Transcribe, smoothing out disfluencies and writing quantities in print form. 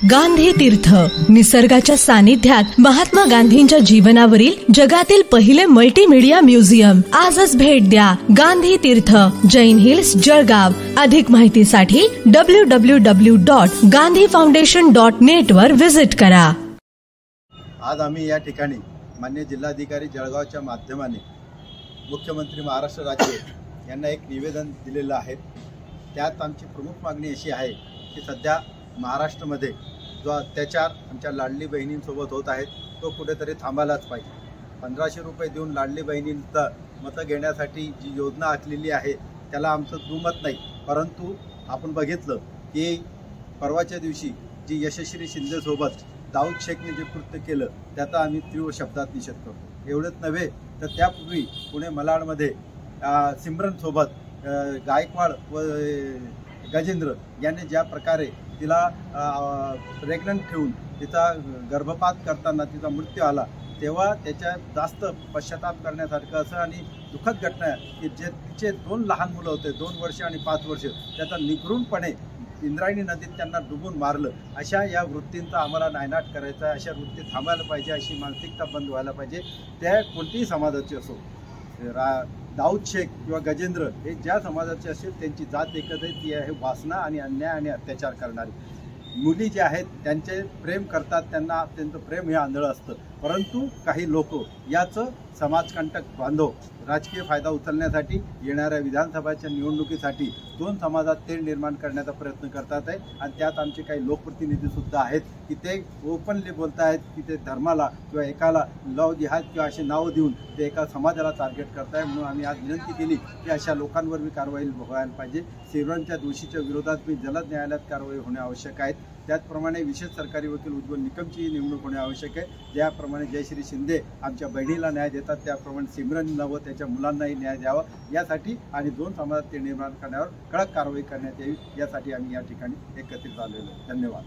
गांधी तीर्थ, निसर्गाच्या सानिध्यात महात्मा गांधींच्या जीवनावरील जगातील पहिले मल्टीमीडिया म्युझियम. आजच भेट द्या. गांधी तीर्थ, जैन हिल्स, जळगाव. अधिक माहितीसाठी www.gandhifoundation.net वर विजिट करा. आज आम्ही या ठिकाणी माननीय जिल्हाधिकारी जळगावच्या माध्यमाने मुख्यमंत्री महाराष्ट्र राज्य यांना एक निवेदन दिलेलं आहे. त्यात आमची प्रमुख मागणी अशी आहे की सध्या महाराष्ट्रामध्ये जो अत्याचार आमच्या लाडली बहिणींसोबत होत आहे तो कुठेतरी थांबायलाच पाहिजे. 1500 रुपये देऊन लाडली बहिणींचं मतं घेण्यासाठी जी योजना आखलेली आहे त्याला आमचं दुमत नाही. परंतु आपण बघितलं की परवाच्या दिवशी जी यशस्वी शिंदेसोबत दाऊद शेखने जे कृत्य केलं त्याचा आम्ही तीव्र शब्दात निषेध करतो. एवढंच नव्हे तर त्यापूर्वी पुणे मलाडमध्ये सिमरनसोबत गायकवाड व गजेंद्र यांनी ज्या प्रकारे तिला प्रेग्नंट ठेवून तिचा गर्भपात करताना तिचा मृत्यू आला तेव्हा त्याच्या जास्त पश्चाताप करण्यासारखं असं आणि दुःखद घटना आहे की जे तिचे 2 लहान मुलं होते, 2 वर्ष आणि 5 वर्ष, त्याचा निगरूनपणे इंद्रायणी नदीत त्यांना डुबून मारलं. अशा या वृत्तींचा आम्हाला नायनाट करायचा आहे. अशा वृत्ती थांबायला पाहिजे. अशी मानसिकता बंद व्हायला पाहिजे. त्या कोणतीही समाजाची असो, दाऊद शेख किंवा गजेंद्र हे ज्या समाजाचे असेल त्यांची जात एकच आहे, ती आहे वासना आणि अन्याय आणि अत्याचार करणारी. मुली जे आहेत त्यांचे प्रेम करतात, त्यांना त्यांचं प्रेम हे आंधळं असतं. परंतु काही लोक याचं समाजकंटक बांधव राजकीय फायदा उचलण्यासाठी येणाऱ्या विधानसभाच्या निवडणुकीसाठी 2 समाजात तेढ निर्माण करण्याचा प्रयत्न करतात आहे. आणि त्यात आमचे काही लोकप्रतिनिधीसुद्धा आहेत की ते ओपनली बोलत आहेत की ते धर्माला किंवा एकाला लव जिहाद किंवा असे नावं देऊन ते एका समाजाला टार्गेट करत आहे. म्हणून आम्ही आज विनंती केली की अशा लोकांवर मी कारवाई व्हायला पाहिजे. सिमरनच्या दोषीच्या विरोधात मी जलद न्यायालयात कारवाई होणे आवश्यक आहे. त्याचप्रमाणे विशेष सरकारी वकील उज्ज्वल निकमची नेमणूक होणे आवश्यक आहे. ज्याप्रमाणे जयश्री शिंदे आमच्या बहिणीला न्याय देतात त्याप्रमाणे सिमरन व त्याच्या मुलांनाही न्याय द्यावा यासाठी आणि 2 समाजात ते निर्माण करण्यावर कडक कारवाई करण्यात यावी यासाठी आम्ही या ठिकाणी एकत्रित आलेलो. धन्यवाद.